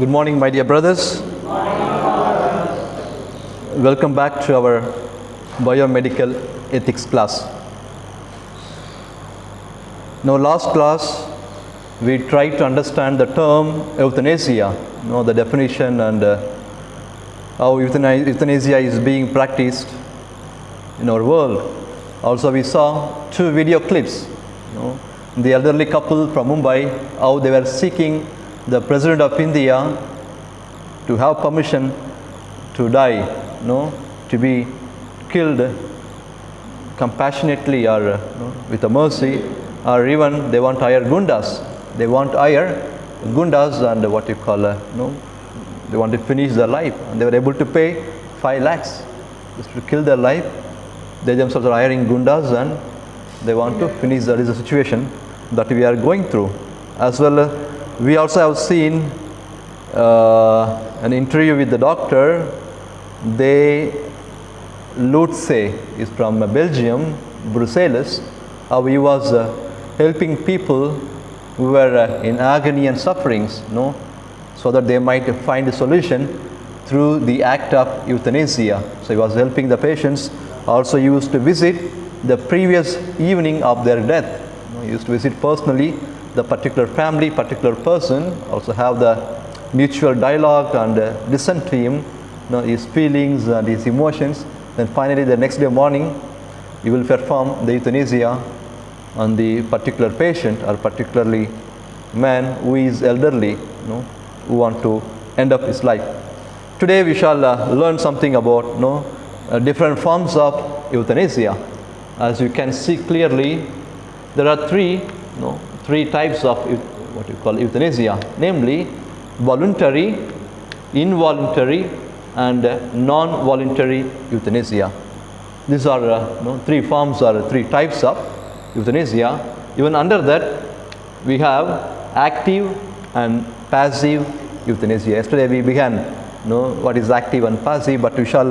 Good morning, my dear brothers. Welcome back to our Biomedical ethics class. Now, last class we tried to understand the term euthanasia, the definition and how euthanasia is being practiced in our world. Also, we saw two video clips. The elderly couple from Mumbai, how they were seeking the President of India to have permission to die, to be killed compassionately or with a mercy, or even they want to hire gundas. They want to hire gundas and they want to finish their life, and they were able to pay 5 lakhs just to kill their life. They themselves are hiring gundas and they want to finish. That is the situation that we are going through. As well, we also have seen an interview with the doctor. Lutze is from Belgium, Brussels. How he was helping people who were in agony and sufferings, so that they might find a solution through the act of euthanasia. So he was helping the patients. Also, he used to visit the previous evening of their death. He used to visit personally the particular family, particular person, also have the mutual dialogue and listen to him, his feelings and his emotions. Then finally, the next day morning, he will perform the euthanasia on the particular patient, or particularly man who is elderly, who want to end up his life. Today, we shall learn something about different forms of euthanasia. As you can see clearly, there are three types of what you call euthanasia, namely voluntary, involuntary, and non-voluntary euthanasia. These are three forms or three types of euthanasia. Even under that, we have active and passive euthanasia. Yesterday we began what is active and passive, but we shall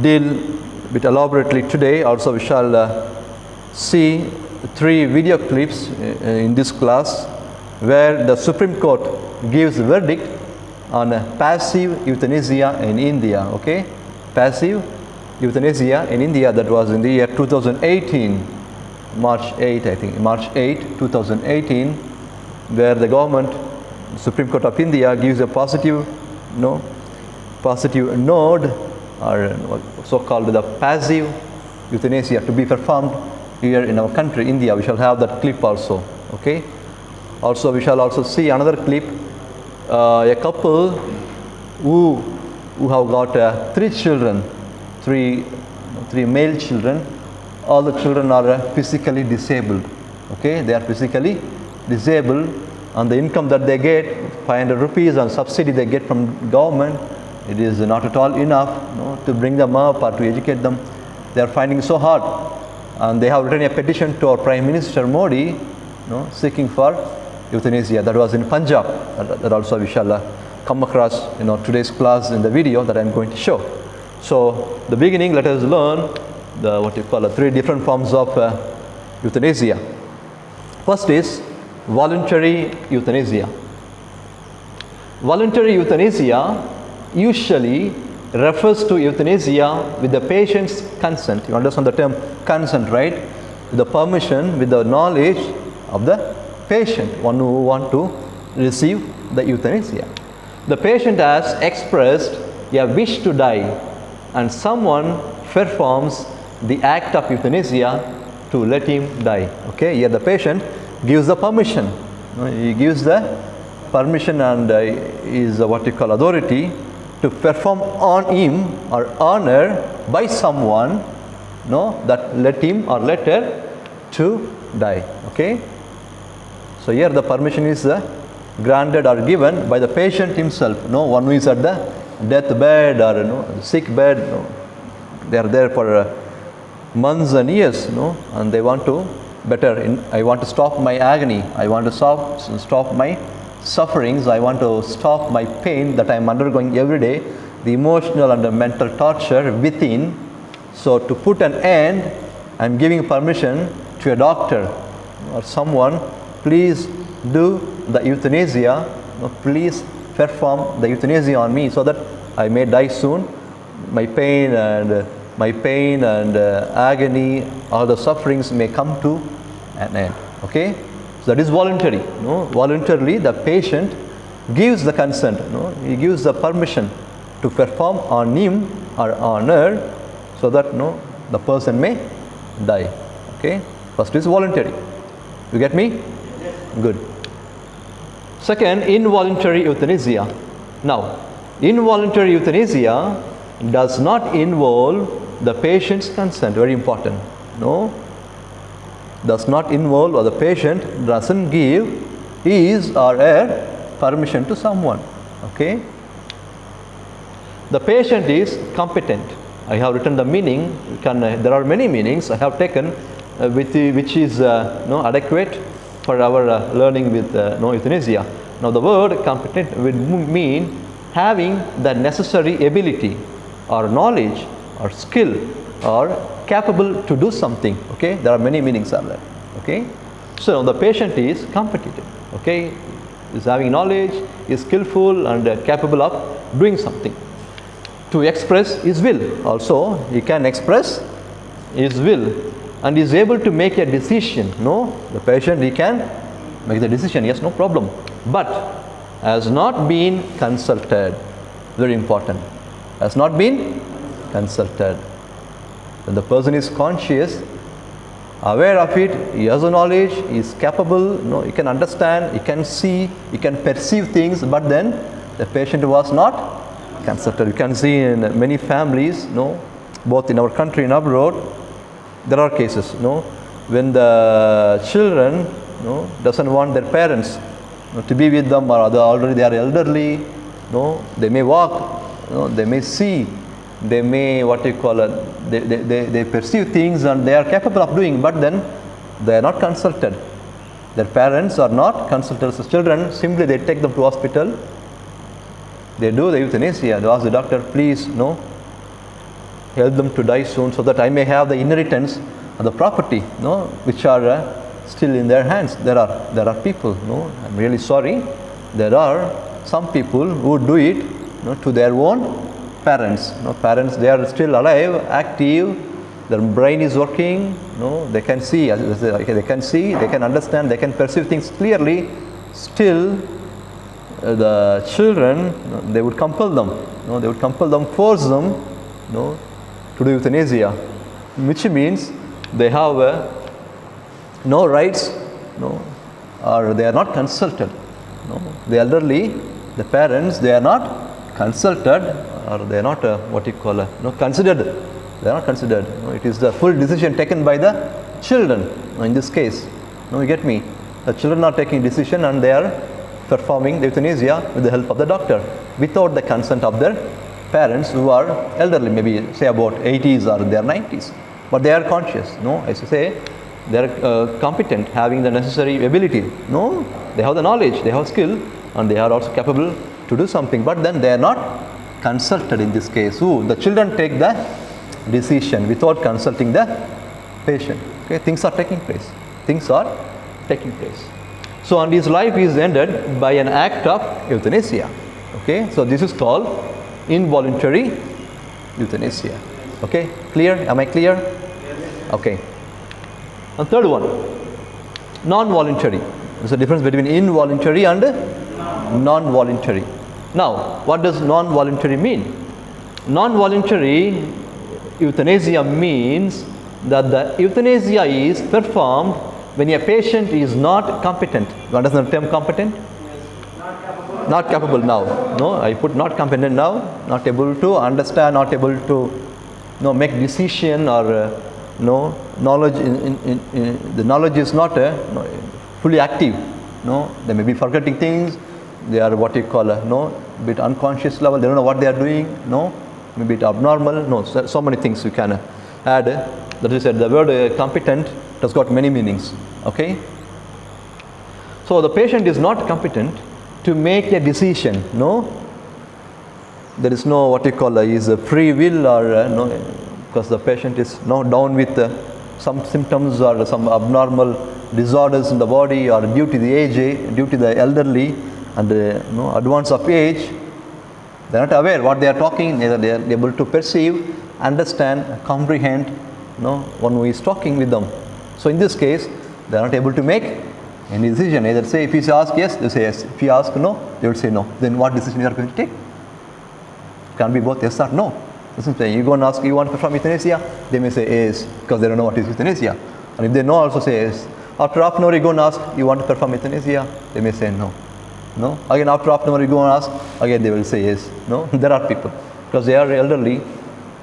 deal a bit elaborately today. Also, we shall see 3 video clips in this class where the Supreme Court gives verdict on passive euthanasia in India. Okay, passive euthanasia in India, that was in the year 2018, March 8, I think, March 8, 2018, where the government, Supreme Court of India, gives a positive node, or so-called the passive euthanasia to be performed here in our country, India. We shall have that clip also. Okay. Also, we shall also see another clip, a couple who have got 3 children, three male children. All the children are physically disabled. Okay, they are physically disabled, and the income that they get, 500 rupees on subsidy they get from government, it is not at all enough to bring them up or to educate them. They are finding so hard, and they have written a petition to our Prime Minister Modi, seeking for euthanasia. That was in Punjab. That also we shall come across today's class in the video that I am going to show. So, the beginning, let us learn the 3 different forms of euthanasia. First is voluntary euthanasia. Voluntary euthanasia usually refers to euthanasia with the patient's consent. You understand the term consent, right? With the permission, with the knowledge of the patient, one who want to receive the euthanasia. The patient has expressed a wish to die, and someone performs the act of euthanasia to let him die. Okay, here the patient gives the permission. He gives the permission and is authority to perform on him or on her by someone, that let him or let her to die. Okay. So here the permission is granted or given by the patient himself. One who is at the deathbed or sick bed. They are there for months and years, and they want to I want to stop my agony. I want to stop my sufferings. I want to stop my pain that I am undergoing every day, the emotional and the mental torture within. So to put an end, I am giving permission to a doctor or someone, please do the euthanasia, please perform the euthanasia on me so that I may die soon. My pain and agony, all the sufferings may come to an end. Okay, so that is voluntary. Voluntarily, the patient gives the consent. He gives the permission to perform on him or on her, so that the person may die. Okay, first is voluntary. You get me? Good. Second, involuntary euthanasia. Now, involuntary euthanasia does not involve the patient's consent. Very important. Does not involve, or the patient doesn't give his or her permission to someone. Okay. The patient is competent. I have written the meaning. There are many meanings I have taken, which is adequate for our learning with euthanasia. Now, the word competent would mean having the necessary ability or knowledge or skill or capable to do something. Okay, there are many meanings are there. Okay, so the patient is competent. Okay, is having knowledge, is skillful and capable of doing something. To express his will, also he can express his will and is able to make a decision. The patient, he can make the decision, yes, no problem, but has not been consulted. Very important. Has not been consulted. When the person is conscious, aware of it, he has a knowledge, he is capable, he can understand, he can see, he can perceive things, but then the patient was not consulted. You can see in many families, both in our country and abroad, there are cases, when the children, doesn't want their parents to be with them, or already they are elderly, they may walk, they may see, they may they perceive things and they are capable of doing, but then they are not consulted. Their parents are not consulted. So children, simply they take them to hospital, they do the euthanasia, they ask the doctor, please help them to die soon so that I may have the inheritance of the property which are still in their hands. There are people, I'm really sorry, there are some people who do it to their own parents. Parents, they are still alive, active, their brain is working, they can see, they can understand, they can perceive things clearly. Still the children, they would compel them, force them to do euthanasia, which means they have no rights, or they are not consulted. The elderly, the parents, they are not consulted, or they are not considered. They are not considered. It is the full decision taken by the children. In this case, you get me? The children are taking decision and they are performing the euthanasia with the help of the doctor, without the consent of their parents who are elderly, maybe say about 80s or their 90s. But they are conscious. As I say, they are competent, having the necessary ability. They have the knowledge, they have skill, and they are also capable to do something. But then they are not consulted in this case. The children take the decision without consulting the patient. Okay, things are taking place. So, and his life is ended by an act of euthanasia. Okay, so this is called involuntary euthanasia. Okay, clear? Am I clear? Okay. And third one, non-voluntary. There's a difference between involuntary and non-voluntary. Now, what does non-voluntary mean? Non-voluntary euthanasia means that the euthanasia is performed when a patient is not competent. You understand the term competent? Not capable now. I put not competent now. Not able to understand, not able to make decision, or knowledge. The knowledge is not fully active. They may be forgetting things. They are bit unconscious level. They don't know what they are doing. Maybe bit abnormal. So many things you can add. That is said, the word competent has got many meanings. Okay. So the patient is not competent to make a decision. There is no is a free will, or because the patient is down with some symptoms or some abnormal disorders in the body, or due to the age, due to the elderly, and advance of age, they are not aware what they are talking, neither they are able to perceive, understand, comprehend one who is talking with them. So in this case, they are not able to make any decision. Either say, if you ask yes, they say yes. If you ask no, they will say no. Then what decision you are going to take? It can't be both yes or no. You go and ask, you want to perform euthanasia? They may say yes, because they don't know what is euthanasia. And if they know, also say yes. After half an hour, you go and ask, you want to perform euthanasia? They may say no. No. Again, after half an hour, you go and ask, again they will say yes. No. There are people, because they are elderly,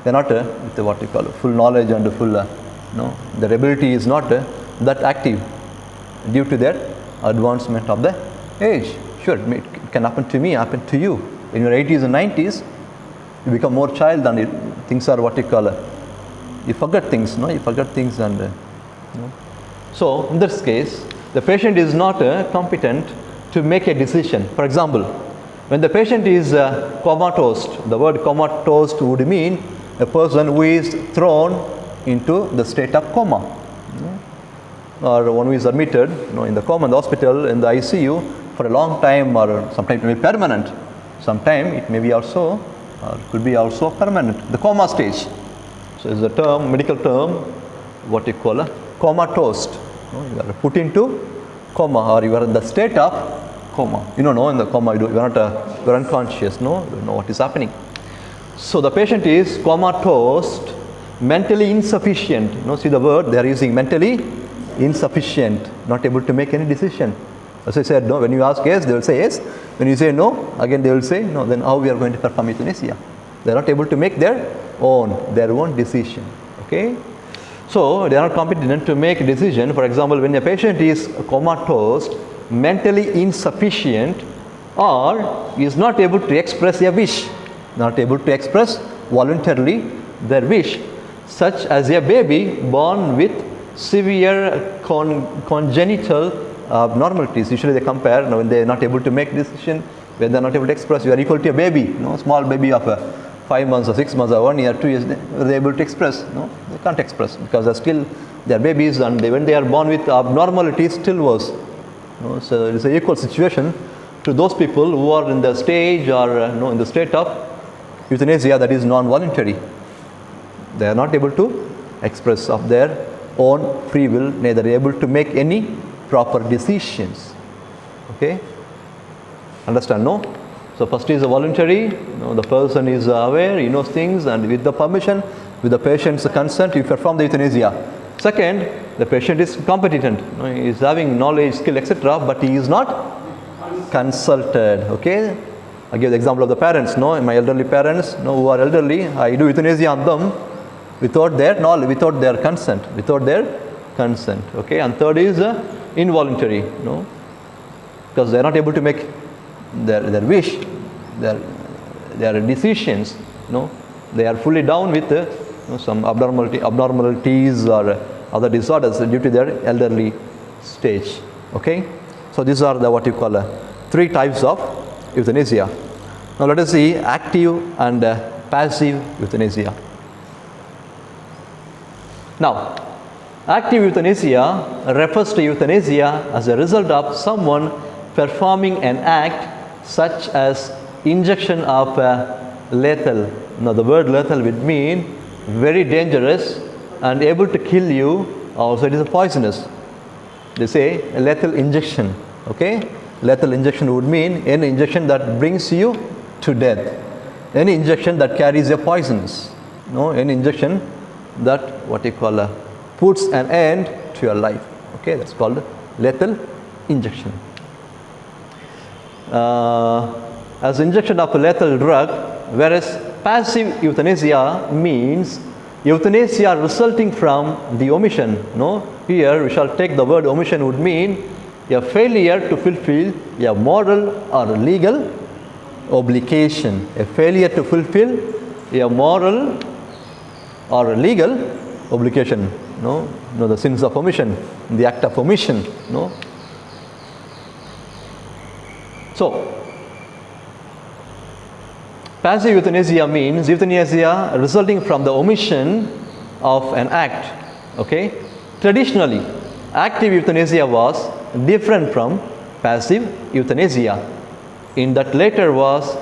they are not with what you call full knowledge and full, their ability is not that active due to their advancement of the age. Sure, it can happen to me, happen to you. In your 80s and 90s, you become more child and things are what you call, you forget things, you forget things and, So, in this case, the patient is not competent to make a decision. For example, when the patient is comatose, the word comatose would mean a person who is thrown into the state of coma. Or one who is admitted in the coma in the hospital, in the ICU for a long time, or sometimes it may be permanent. Sometimes it may be also, or could be also permanent. The coma stage. So it's a term, medical term, what you call a comatose. You are put into coma, or you are in the state of coma. In the coma, you are not, you are unconscious. You don't know what is happening. So the patient is comatose, mentally insufficient. See the word they are using, mentally insufficient, not able to make any decision. As I said, no, when you ask yes, they will say yes. When you say no, again they will say no. Then how we are going to perform euthanasia? They are not able to make their own decision. Okay? So they are not competent to make a decision. For example, when a patient is comatose, mentally insufficient, or is not able to express a wish, not able to express voluntarily their wish, such as a baby born with severe congenital abnormalities. Usually they compare when they are not able to make decision, when they are not able to express. You are equal to a baby, small baby of 5 months or 6 months or 1 year, 2 years. They are able to express. They can't express because they are babies, and when they are born with abnormalities, still worse. So it is an equal situation to those people who are in the stage or in the state of euthanasia, that is non-voluntary. They are not able to express of their own free will, neither able to make any proper decisions. Okay? Understand? No? So first is a voluntary. The person is aware, he knows things, and with the permission, with the patient's consent, you perform the euthanasia. Second, the patient is competent. He is having knowledge, skill, etc., but he is not consulted. Okay? I give the example of the parents. My elderly parents, who are elderly, I do euthanasia on them without their knowledge, without their consent, Okay? And third is involuntary. Because they are not able to make their wish, their decisions. They are fully down with some abnormalities or other disorders due to their elderly stage. Okay? So these are the what you call 3 types of euthanasia. Now let us see active and passive euthanasia. Now, active euthanasia refers to euthanasia as a result of someone performing an act such as injection of lethal. Now the word lethal would mean very dangerous and able to kill you. Also it is poisonous. They say a lethal injection. Okay? Lethal injection would mean any injection that brings you to death. Any injection that carries a poisonous. Any injection that what you call puts an end to your life. Okay? That's called lethal injection. As injection of a lethal drug, whereas passive euthanasia means euthanasia resulting from the omission. Here we shall take the word omission would mean a failure to fulfill a moral or legal obligation. A failure to fulfill a moral or legal obligation. The sins of omission, the act of omission. So, passive euthanasia means euthanasia resulting from the omission of an act. Okay? Traditionally, active euthanasia was different from passive euthanasia. In that later was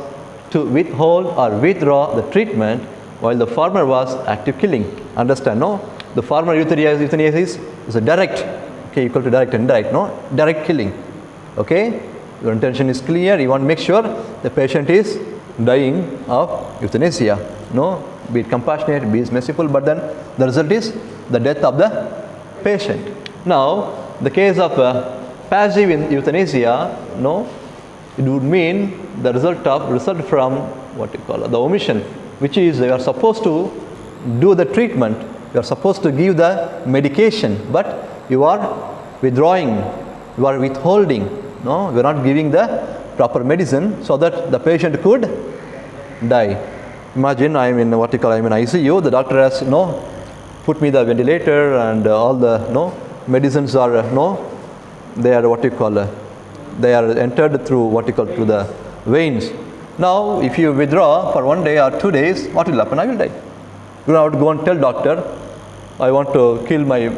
to withhold or withdraw the treatment, while the former was active killing. Understand, no? The former euthanasia is a direct, okay, equal to direct and indirect, no? Direct killing, okay? Your intention is clear, you want to make sure the patient is dying of euthanasia, no? Be it compassionate, be it merciful, but then the result is the death of the patient. Now, the case of passive euthanasia, no? It would mean the result from what you call the omission, which is you are supposed to do the treatment, you are supposed to give the medication, but you are withdrawing, you are withholding, no, you are not giving the proper medicine so that the patient could die. Imagine I am in what you call, I am in ICU, the doctor has put me the ventilator and all the medicines are they are what you call they are entered through what you call through the veins. Now if you withdraw for 1 day or 2 days, what will happen? I will die. You have to go and tell doctor, I want to kill my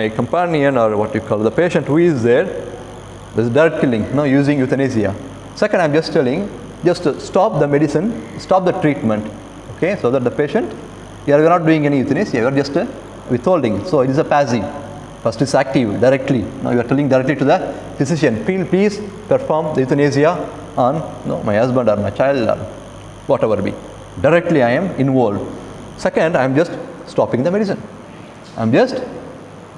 companion or what you call the patient who is there. This is direct killing, using euthanasia. Second, I am just telling, just to stop the medicine, stop the treatment, okay, so that the patient, you are not doing any euthanasia, you are just withholding. So it is a passive. First is active, directly. Now you are telling directly to the physician, please perform the euthanasia on my husband or my child or whatever be. Directly I am involved. Second, I am just stopping the medicine. I am just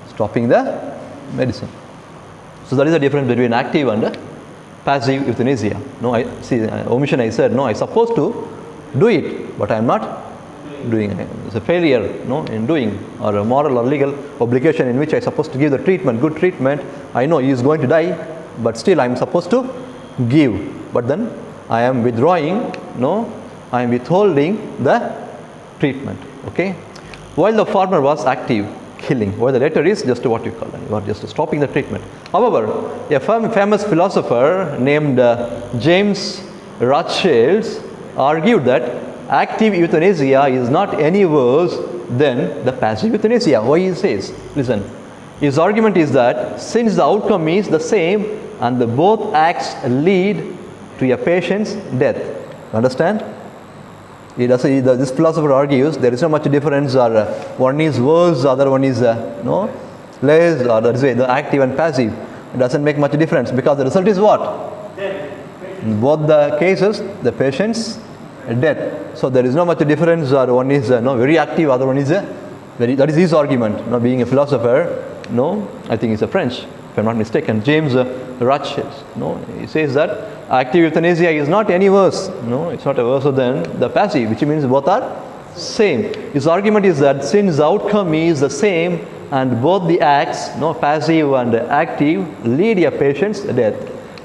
stopping the medicine. So that is the difference between active and passive euthanasia. Omission I said, I am supposed to do it, but I am not doing it. It's a failure in doing, or a moral or legal obligation in which I am supposed to give the treatment, good treatment. I know he is going to die, but still I am supposed to give. But then I am withdrawing, I am withholding the treatment. Okay? While the former was active killing, while the latter is just what you call it, you are just stopping the treatment. However, a famous philosopher named James Rothschild argued that active euthanasia is not any worse than the passive euthanasia. Why he says? Listen, his argument is that since the outcome is the same and the both acts lead to a patient's death. Understand? This philosopher argues there is not much difference, or one is worse, other one is less, or that is why the active and passive. It doesn't make much difference, because the result is what? In both the cases, the patient's death. So there is not much difference, or one is very active, other one is that is his argument. Being a philosopher, I think he's a French, if I'm not mistaken, James Rothschild. He says that active euthanasia is not any worse. It's not worse than the passive, which means both are same. His argument is that since the outcome is the same and both the acts, passive and active, lead a patient's death,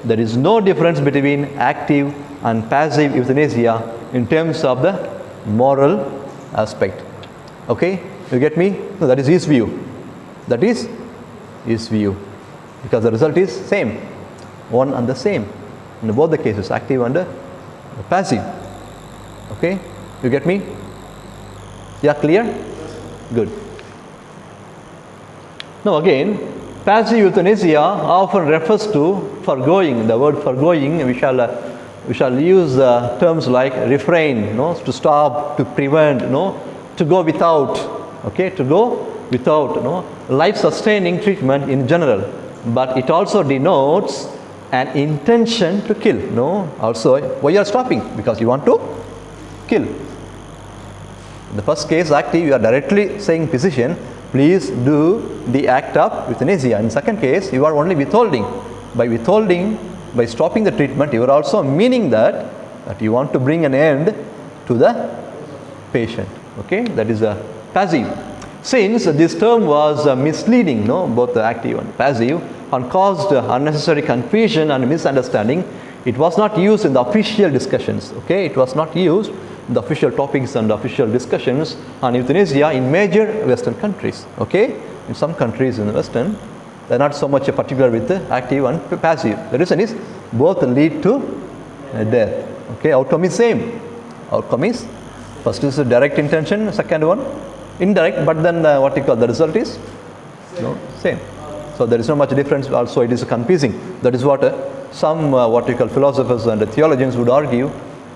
there is no difference between active and passive euthanasia in terms of the moral aspect. Okay? You get me? No, that is his view. That is his view. Because the result is same. One and the same. In both the cases, active and passive. Okay? You get me? Yeah, clear? Good. Now again, passive euthanasia often refers to foregoing. The word foregoing, we shall use terms like refrain, to stop, to prevent, to go without, okay, to go without, life-sustaining treatment in general. But it also denotes an intention to kill. Also, why you are stopping? Because you want to kill. In the first case, active, you are directly saying, physician, please do the act of euthanasia. In second case, you are only withholding. By withholding, by stopping the treatment, you are also meaning that you want to bring an end to the patient. Okay, that is a passive. Since this term was misleading, both the active and passive, and caused unnecessary confusion and misunderstanding, it was not used in the official discussions. Okay, it was not used in the official topics and official discussions on euthanasia in major Western countries. Okay, in some countries in the Western, they are not so much particular with the active and passive. The reason is both lead to death. Okay, outcome is same. Outcome is, first is a direct intention, second one indirect, but then what you call the result is same. So there is not much difference. Also, it is confusing. That is what some what we call philosophers and theologians would argue,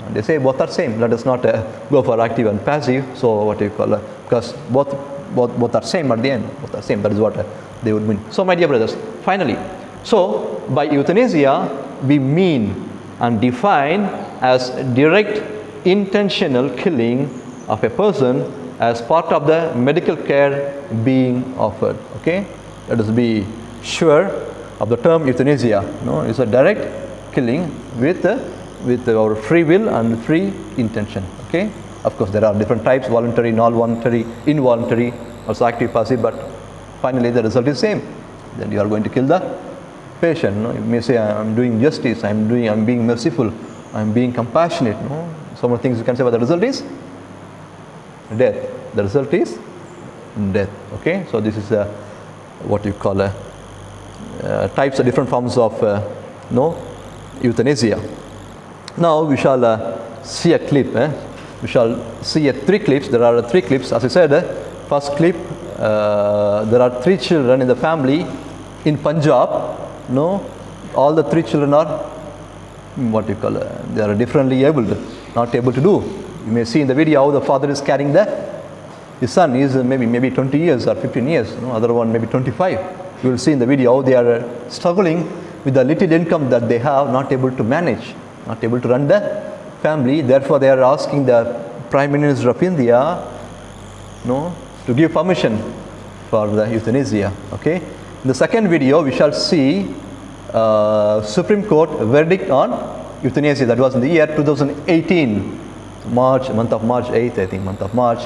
and they say both are same. Let us not go for active and passive. So what you call because both are same at the end. Both are same. That is what they would mean. So my dear brothers, finally, so by euthanasia we mean and define as direct intentional killing of a person as part of the medical care being offered. Okay, let us be sure of the term euthanasia. No, it's a direct killing with our free will and free intention. Okay, of course there are different types: voluntary, non-voluntary, involuntary, also active, passive. But finally the result is same. Then you are going to kill the patient. No, you may say, I am doing justice, I am being merciful, I am being compassionate. No, some of the things you can say, but the result is death. The result is death. Okay, so this is what you call types of different forms of euthanasia. Now we shall see a clip. We shall see 3 clips. There are 3 clips. As I said, first clip, there are 3 children in the family in Punjab. No, all the 3 children are what you call they are differently abled, not able to do. You may see in the video how the father is carrying his son is maybe 20 years or 15 years. No, other one maybe 25. You will see in the video how they are struggling with the little income that they have, not able to manage, not able to run the family. Therefore, they are asking the Prime Minister of India, to give permission for the euthanasia. Okay. In the second video, we shall see Supreme Court verdict on euthanasia. That was in the year 2018, month of March 8th, I think, month of March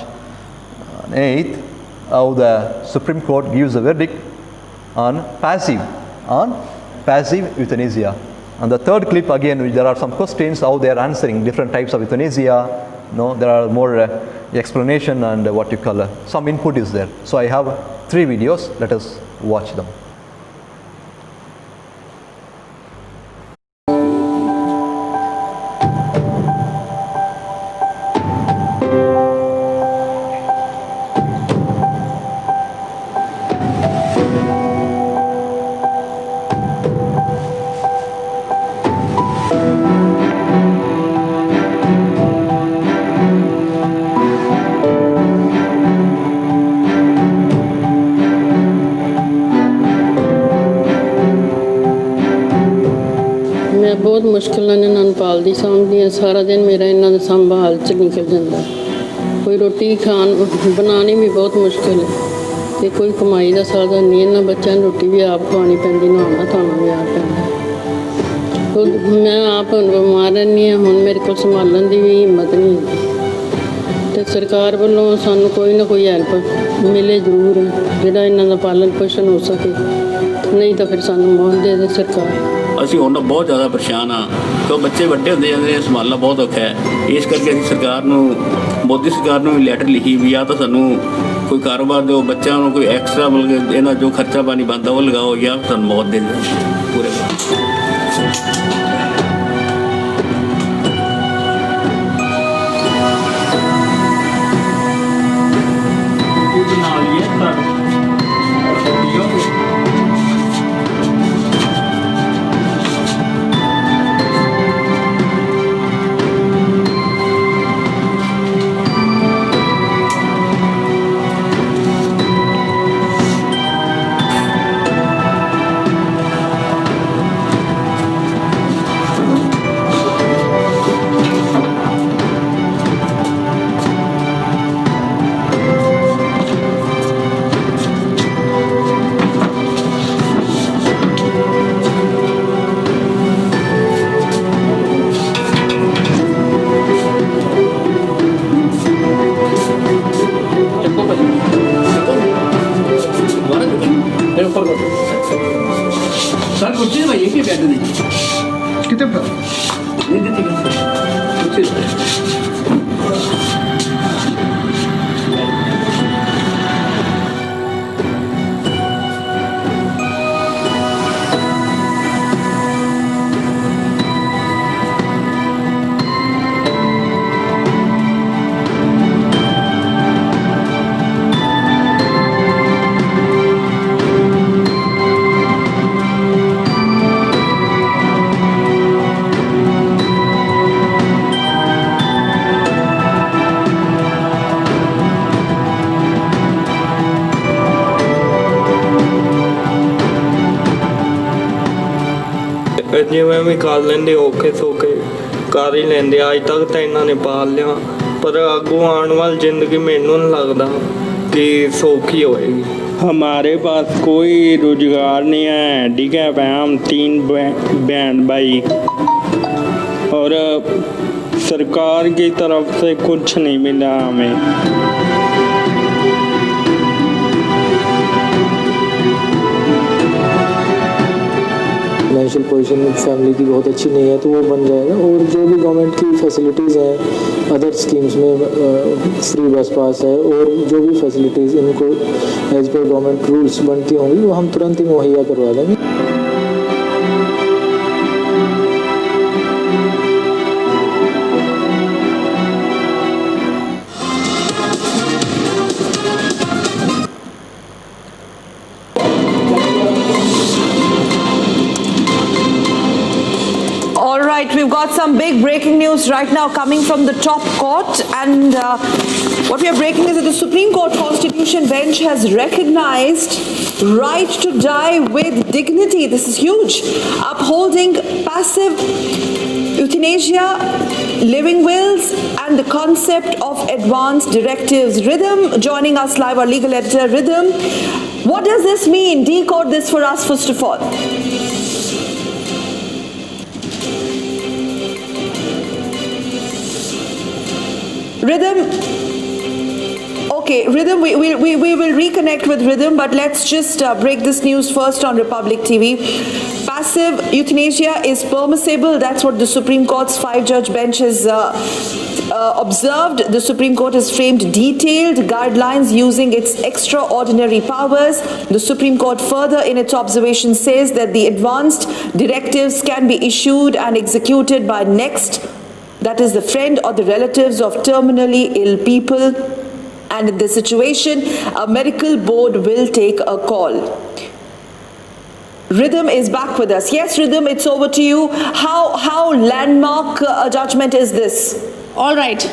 8th, how the Supreme Court gives a verdict on passive euthanasia. And the third clip, again, there are some questions how they are answering different types of euthanasia. There are more explanation and what you call some input is there. So I have 3 videos. Let us watch them. बहुत मुश्किल ਨਾਲ ਇਹਨਾਂ ਨੂੰ ਪਾਲਦੀ ਸਾਂਭਦੀ ਹਾਂ। ਸਾਰਾ ਦਿਨ ਮੇਰਾ ਇਹਨਾਂ ਦੇ ਸੰਭਾਲ 'ਚ ਨਿਕਲ ਜਾਂਦਾ। ਕੋਈ ਰੋਟੀ ਖਾਣ ਬਣਾਉਣੀ ਵੀ ਬਹੁਤ ਮੁਸ਼ਕਿਲ ਹੈ ਅਤੇ ਕੋਈ ਕਮਾਈ ਦਾ ਸਾਧਨ ਨਹੀਂ। ਇਹਨਾਂ ਬੱਚਿਆਂ ਨੂੰ ਰੋਟੀ ਵੀ ਆਪ ਖਵਾਉਣੀ ਪੈਂਦੀ, ਨਹਾਉਣਾ ਧੋਣਾ ਵੀ ਆਪ ਪੈਂਦਾ। ਮੈਂ ਆਪ ਬਿਮਾਰ ਰਹਿੰਦੀ ਹਾਂ। ਹੁਣ ਮੇਰੇ ਕੋਲ ਸੰਭਾਲਣ ਦੀ ਵੀ ਹਿੰਮਤ ਨਹੀਂ ਹੁੰਦੀ ਅਤੇ ਸਰਕਾਰ ਵੱਲੋਂ ਸਾਨੂੰ ਕੋਈ ਨਾ ਕੋਈ ਹੈਲਪ ਮਿਲੇ ਜ਼ਰੂਰ, ਜਿਹੜਾ ਇਹਨਾਂ ਦਾ ਪਾਲਣ ਪੋਸ਼ਣ ਹੋ ਸਕੇ। ਨਹੀਂ ਤਾਂ ਫਿਰ ਸਾਨੂੰ ਮੌਤ ਦੇ ਦੇ ਸਰਕਾਰ। ਅਸੀਂ ਹੁਣ ਬਹੁਤ ਜ਼ਿਆਦਾ ਪਰੇਸ਼ਾਨ ਹਾਂ ਕਿਉਂ ਬੱਚੇ ਵੱਡੇ ਹੁੰਦੇ ਜਾਂਦੇ ਨੇ, ਸੰਭਾਲਣਾ ਬਹੁਤ ਔਖਾ ਹੈ। ਇਸ ਕਰਕੇ ਅਸੀਂ ਸਰਕਾਰ ਨੂੰ, ਮੋਦੀ ਸਰਕਾਰ ਨੂੰ ਵੀ ਲੈਟਰ ਲਿਖੀ ਵੀ ਜਾਂ ਤਾਂ ਸਾਨੂੰ ਕੋਈ ਕਾਰੋਬਾਰ ਦਿਓ, ਬੱਚਿਆਂ ਨੂੰ ਕੋਈ ਐਕਸਟਰਾ ਮਤਲਬ ਇਹਨਾਂ ਜੋ ਖਰਚਾ ਪਾਣੀ ਬਣਦਾ ਉਹ ਲਗਾਓ, ਜਾਂ ਸਾਨੂੰ ਮੌਤ ਦੇ ਦਿਓ ਪੂਰੇ। सर कुर्सी भाई एक ही बैठ दी कितने पर नहीं देती कुर्सी ਜਿਵੇਂ ਵੀ ਕਰ ਲੈਂਦੇ ਔਖੇ ਸੌਖੇ ਕਰ ਹੀ ਲੈਂਦੇ। ਅੱਜ ਤੱਕ ਤਾਂ ਇਹਨਾਂ ਨੇ ਪਾਲ ਲਿਆ, ਪਰ ਅੱਗੋਂ ਆਉਣ ਵਾਲੀ ਜ਼ਿੰਦਗੀ ਮੈਨੂੰ नहीं लगता कि सौखी होएगी। हमारे पास कोई रोजगार नहीं है, हैंडीकैप है, हम 3 बहन भाई, और सरकार की तरफ से कुछ नहीं मिला हमें। फाइनेंशियल पोजीशन फैमिली की बहुत अच्छी नहीं है तो वो बन जाएगा। और जो भी गवर्नमेंट की फैसिलिटीज़ हैं अदर स्कीम्स में फ्री बस पास है और जो भी फैसिलिटीज़ इनको एज पर गवर्नमेंट रूल्स बनती होंगी वो हम तुरंत ही मुहैया करवा देंगे। We've got some big breaking news right now coming from the top court, and what we are breaking is that the Supreme Court Constitution bench has recognized right to die with dignity. This is huge. Upholding passive euthanasia, living wills, and the concept of advanced directives. Rhythm joining us live, our legal editor. Rhythm, what does this mean? Decode this for us first of all. Rhythm, okay, Rhythm, we will reconnect with Rhythm, but let's just break this news first on Republic TV. Passive euthanasia is permissible. That's what the Supreme Court's 5-judge bench has observed. The Supreme Court has framed detailed guidelines using its extraordinary powers. The Supreme Court further in its observation says that the advanced directives can be issued and executed by next, that is the friend or the relatives of terminally ill people, and in this situation a medical board will take a call. Rhythm is back with us. Yes, Rhythm, it's over to you. How landmark a judgment is this? All right.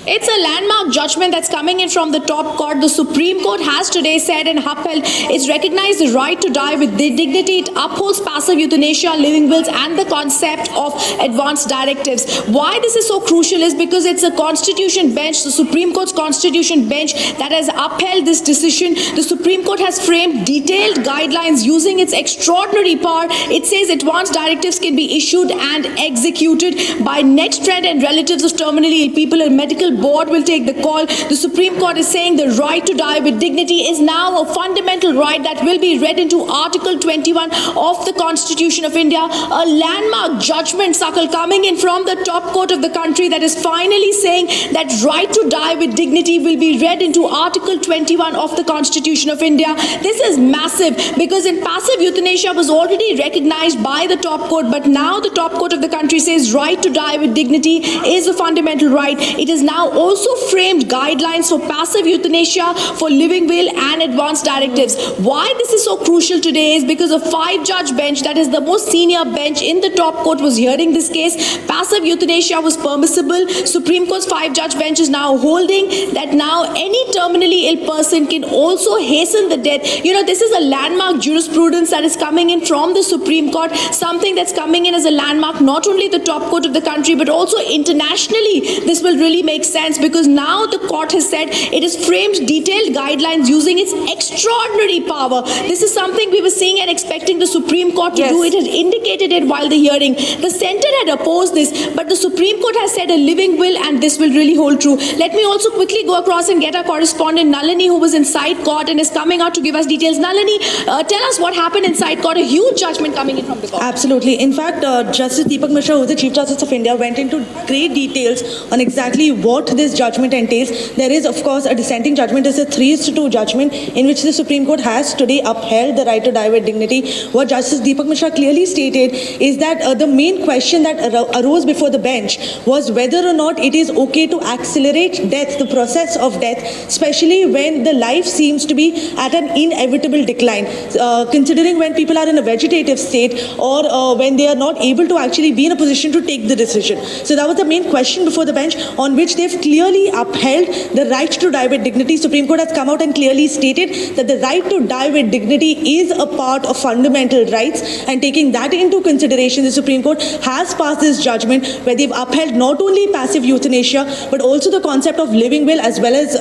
It's a landmark judgment that's coming in from the top court. The Supreme Court has today said and upheld, it's recognized the right to die with dignity. It upholds passive euthanasia, living wills, and the concept of advanced directives. Why this is so crucial is because it's a constitution bench, the Supreme Court's constitution bench, that has upheld this decision. The Supreme Court has framed detailed guidelines using its extraordinary power. It says advanced directives can be issued and executed by next friend and relatives of terminally ill people. A medical board will take the call. The Supreme Court is saying the right to die with dignity is now a fundamental right that will be read into Article 21 of the Constitution of India. A landmark judgment, Sakal, coming in from the top court of the country that is finally saying that right to die with dignity will be read into Article 21 of the Constitution of India. This is massive because in passive euthanasia was already recognized by the top court, but now the top court of the country says right to die with dignity is a fundamental right. It is now also framed guidelines for passive euthanasia, for living will, and advanced directives. Why this is so crucial today is because a 5-judge bench, that is the most senior bench in the top court, was hearing this case. Passive euthanasia was permissible. Supreme Court's 5-judge bench is now holding that now any terminally ill person can also hasten the death. You know, this is a landmark jurisprudence that is coming in from the Supreme Court, something that's coming in as a landmark, not only the top court of the country, but also internationally. This will really make sense because now the court has said it has framed detailed guidelines using its extraordinary power. This is something we were seeing and expecting the Supreme Court to do. It had indicated it while the hearing. The centre had opposed this, but the Supreme Court has said a living will, and this will really hold true. Let me also quickly go across and get our correspondent Nalini, who was inside court and is coming out to give us details. Nalini, tell us what happened inside court. A huge judgment coming in from the court. Absolutely. In fact, Justice Deepak Mishra, who is the Chief Justice of India, went into great details on exactly what this judgment entails. There is, of course, a dissenting judgment. It's a 3-2 judgment in which the Supreme Court has today upheld the right to die with dignity. What Justice Deepak Mishra clearly stated is that the main question that arose before the bench was whether or not it is okay to accelerate death, the process of death, especially when the life seems to be at an inevitable decline, considering when people are in a vegetative state or when they are not able to actually be in a position to take the decision. So that was the main question before the bench, on which they clearly upheld the right to die with dignity. Supreme Court has come out and clearly stated that the right to die with dignity is a part of fundamental rights, and taking that into consideration, the Supreme Court has passed this judgment where they've upheld not only passive euthanasia but also the concept of living will as well as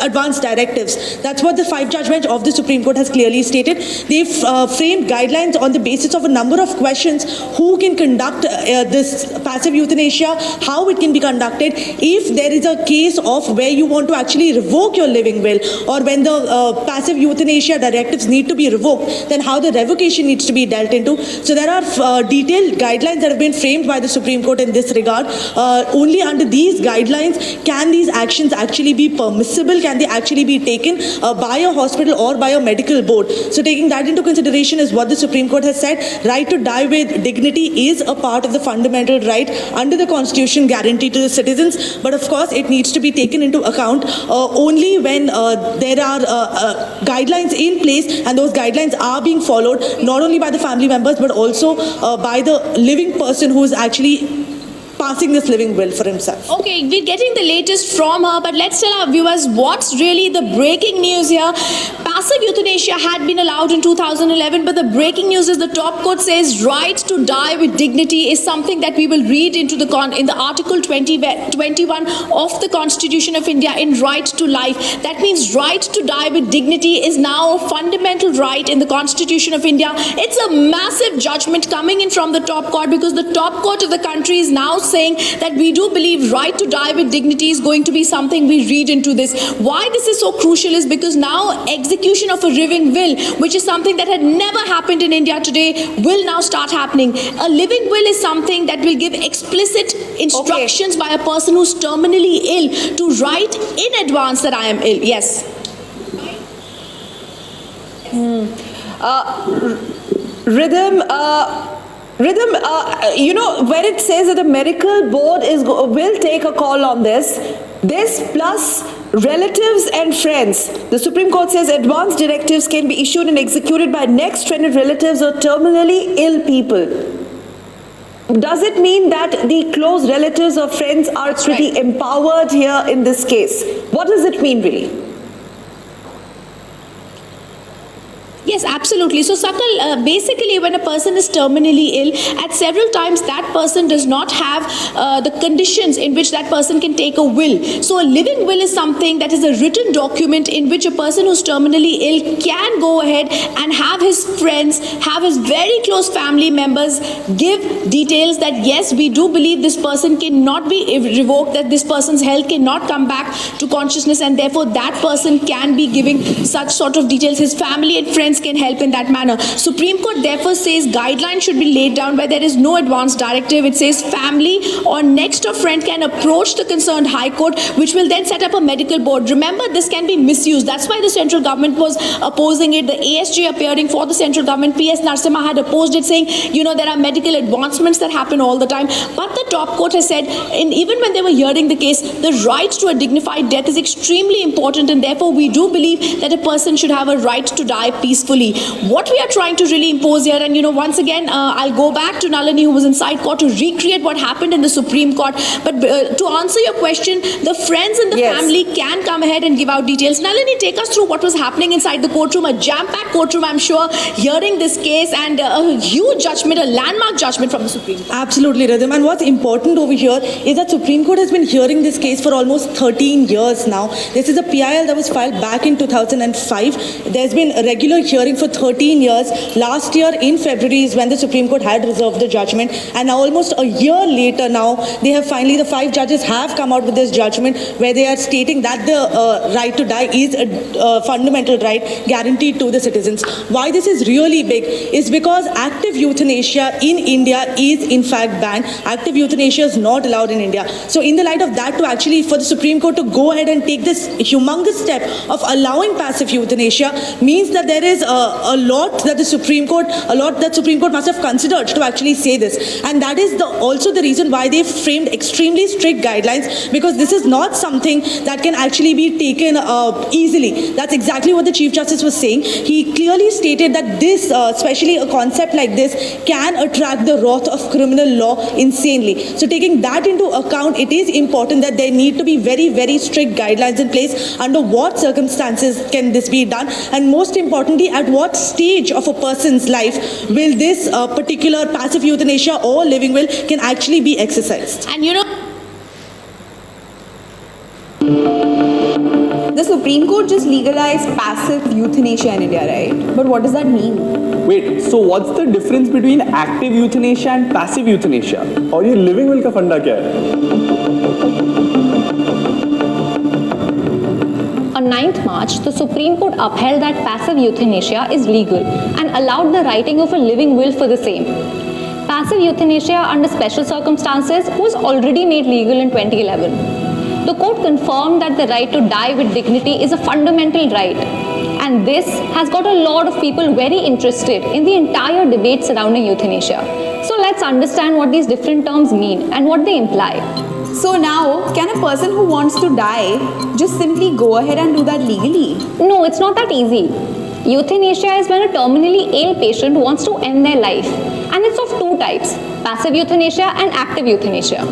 advanced directives. That's what the 5-judge bench of the Supreme Court has clearly stated. They've framed guidelines on the basis of a number of questions: who can conduct this passive euthanasia, how it can be conducted, if there is a case of where you want to actually revoke your living will, or when the passive euthanasia directives need to be revoked, then how the revocation needs to be dealt into. So there are detailed guidelines that have been framed by the Supreme Court in this regard. Only under these guidelines can these actions actually be permissible, can they actually be taken by a hospital or by a medical board. So taking that into consideration is what the Supreme Court has said. Right to die with dignity is a part of the fundamental right under the Constitution guaranteed to the citizens, but of course it needs to be taken into account only when there are guidelines in place, and those guidelines are being followed not only by the family members but also by the living person who is actually passing this living will for himself. Okay, we're getting the latest from her, but let's tell our viewers what's really the breaking news here. Passive euthanasia had been allowed in 2011, but the breaking news is the top court says right to die with dignity is something that we will read into in the Article 21 of the Constitution of India in right to life. That means right to die with dignity is now a fundamental right in the Constitution of India. It's a massive judgment coming in from the top court, because the top court of the country is now saying that we do believe right to die with dignity is going to be something we read into this. Why this is so crucial is because now execution of a living will, which is something that had never happened in India today, will now start happening. A living will is something that will give explicit instructions by a person who's terminally ill to write in advance that I am ill. Yes. Rhythm, where it says that the medical board will take a call on this plus relatives and friends. The Supreme Court says advance directives can be issued and executed by next friended relatives or terminally ill people. Does it mean that the close relatives or friends are pretty empowered here in this case? What does it mean really? Yes, absolutely. So, Sakal, basically when a person is terminally ill, at several times that person does not have the conditions in which that person can take a will. So, a living will is something that is a written document in which a person who's terminally ill can go ahead and have his friends, have his very close family members give details that yes, we do believe this person cannot be revoked, that this person's health cannot come back to consciousness, and therefore that person can be giving such sort of details. His family and friends can help in that manner. Supreme Court therefore says guidelines should be laid down where there is no advance directive. It says family or next of friend can approach the concerned High Court, which will then set up a medical board. Remember, this can be misused. That's why the central government was opposing it. The ASG appearing for the central government, PS Narasimha, had opposed it, saying, there are medical advancements that happen all the time. But the top court has said, and even when they were hearing the case, the right to a dignified death is extremely important, and therefore we do believe that a person should have a right to die peacefully. What we are trying to really impose here, and once again, I'll go back to Nalini, who was inside court, to recreate what happened in the Supreme Court. But to answer your question, the friends and the family can come ahead and give out details. Nalini, take us through what was happening inside the courtroom, a jam-packed courtroom, I'm sure, hearing this case, and a huge judgment, a landmark judgment from the Supreme Court. Absolutely, Rhythm. And what's important over here is that Supreme Court has been hearing this case for almost 13 years now. This is a PIL that was filed back in 2005. There's been a regular hearing for 13 years. Last year in February is when the Supreme Court had reserved the judgment, and now almost a year later now, they have finally, the 5 judges have come out with this judgment where they are stating that the right to die is a fundamental right guaranteed to the citizens. Why this is really big is because active euthanasia in India is in fact banned. Active euthanasia is not allowed in India. So in the light of that, to actually for the Supreme Court to go ahead and take this humongous step of allowing passive euthanasia means that there is a lot that Supreme Court must have considered to actually say this. And that is also the reason why they framed extremely strict guidelines, because this is not something that can actually be taken easily. That's exactly what the Chief Justice was saying. He clearly stated that this, especially a concept like this, can attract the wrath of criminal law insanely. So taking that into account, it is important that there need to be very, very strict guidelines in place. Under what circumstances can this be done? And most importantly, at what stage of a person's life will this particular passive euthanasia or living will can actually be exercised? And you know, The Supreme Court just legalized passive euthanasia in India, right? But what does that mean? Wait, so what's the difference between active euthanasia and passive euthanasia? और ये living will का फंडा क्या है? On 9th March, the Supreme Court upheld that passive euthanasia is legal and allowed the writing of a living will for the same. Passive euthanasia under special circumstances was already made legal in 2011. The court confirmed that the right to die with dignity is a fundamental right, and this has got a lot of people very interested in the entire debate surrounding euthanasia. So let's understand what these different terms mean and what they imply. So now, can a person who wants to die just simply go ahead and do that legally? No, it's not that easy. Euthanasia is when a terminally ill patient wants to end their life, and it's of two types: passive euthanasia and active euthanasia.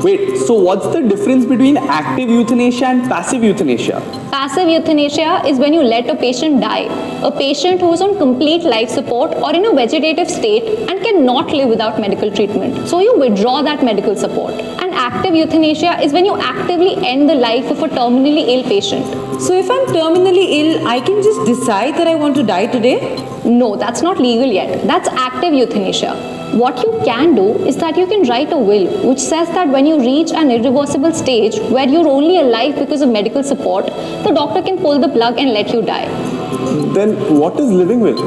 Wait, so what's the difference between active euthanasia and passive euthanasia? Passive euthanasia is when you let a patient die, a patient who is on complete life support or in a vegetative state and cannot live without medical treatment. So you withdraw that medical support. And active euthanasia is when you actively end the life of a terminally ill patient. So if I'm terminally ill, I can just decide that I want to die today? No, that's not legal yet. That's active euthanasia. What you can do is that you can write a will which says that when you reach an irreversible stage where you're only alive because of medical support, the doctor can pull the plug and let you die. Then what is living will?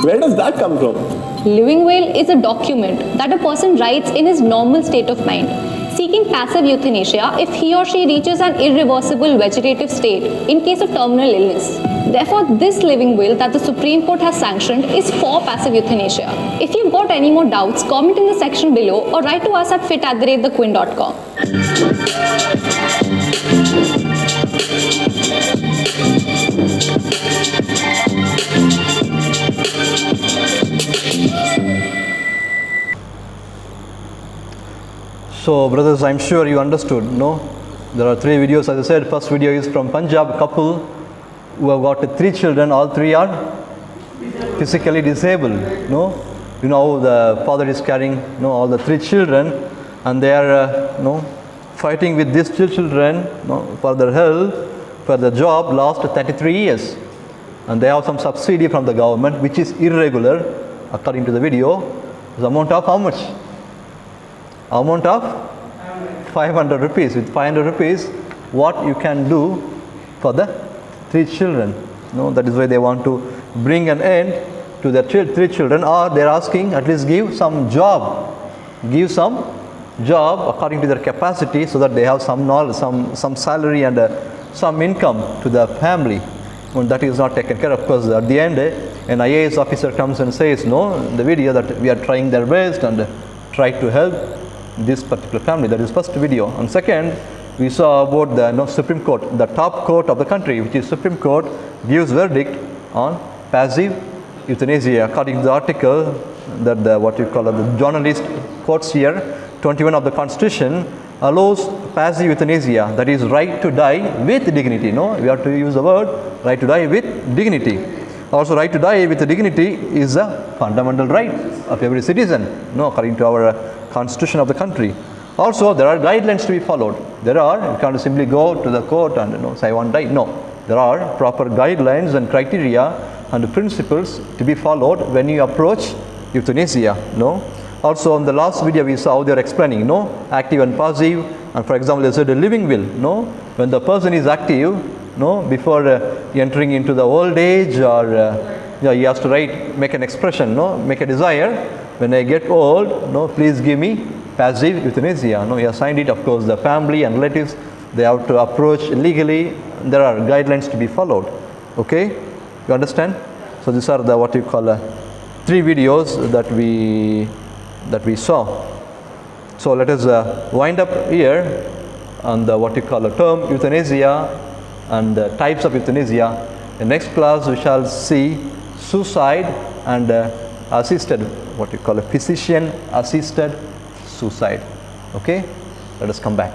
Where does that come from? Living will is a document that a person writes in his normal state of mind, seeking passive euthanasia if he or she reaches an irreversible vegetative state in case of terminal illness. Therefore, this living will that the Supreme Court has sanctioned is for passive euthanasia. If you've got any more doubts, comment in the section below or write to us at fit@thequin.com. So brothers, I'm sure you understood, no? There are 3 videos, as I said. First video is from Punjab, couple who have got 3 children, all 3 are physically disabled, no? You know, the father is carrying, all the 3 children, and they are, fighting with these 2 children, for their health, for their job, last 33 years. And they have some subsidy from the government, which is irregular, according to the video. The amount of how much? Amount of 500 rupees. With 500 rupees, what you can do for the 3 children? That is why they want to bring an end to their 3 children, or they are asking at least give some job according to their capacity, so that they have some knowledge, some salary and some income to the family. When that is not taken care of course, at the end an IAS officer comes and says, no, in the video, that we are trying their best and try to help this particular family. That is first video. And second, we saw about the Supreme Court, the top court of the country, which is Supreme Court, gives verdict on passive euthanasia. According to the article that what you call the journalist quotes here, 21 of the Constitution allows passive euthanasia, that is right to die with dignity. We have to use the word right to die with dignity. Also, right to die with dignity is a fundamental right of every citizen, according to our Constitution of the country. Also, there are guidelines to be followed. You can't simply go to the court and say I want to die. No, there are proper guidelines and criteria and principles to be followed when you approach euthanasia. Also, in the last video we saw how they are explaining active and passive. And for example, they said a living will. When the person is active, before entering into the old age, or he has to make an expression, make a desire. When I get old, please give me passive euthanasia. He has signed it. Of course, the family and relatives, they have to approach legally. There are guidelines to be followed. Okay, you understand? So these are the what you call 3 videos that we saw. So let us wind up here on the what you call a term euthanasia and the types of euthanasia. In next class we shall see suicide and assisted, what you call a physician assisted suicide. Okay, let us come back.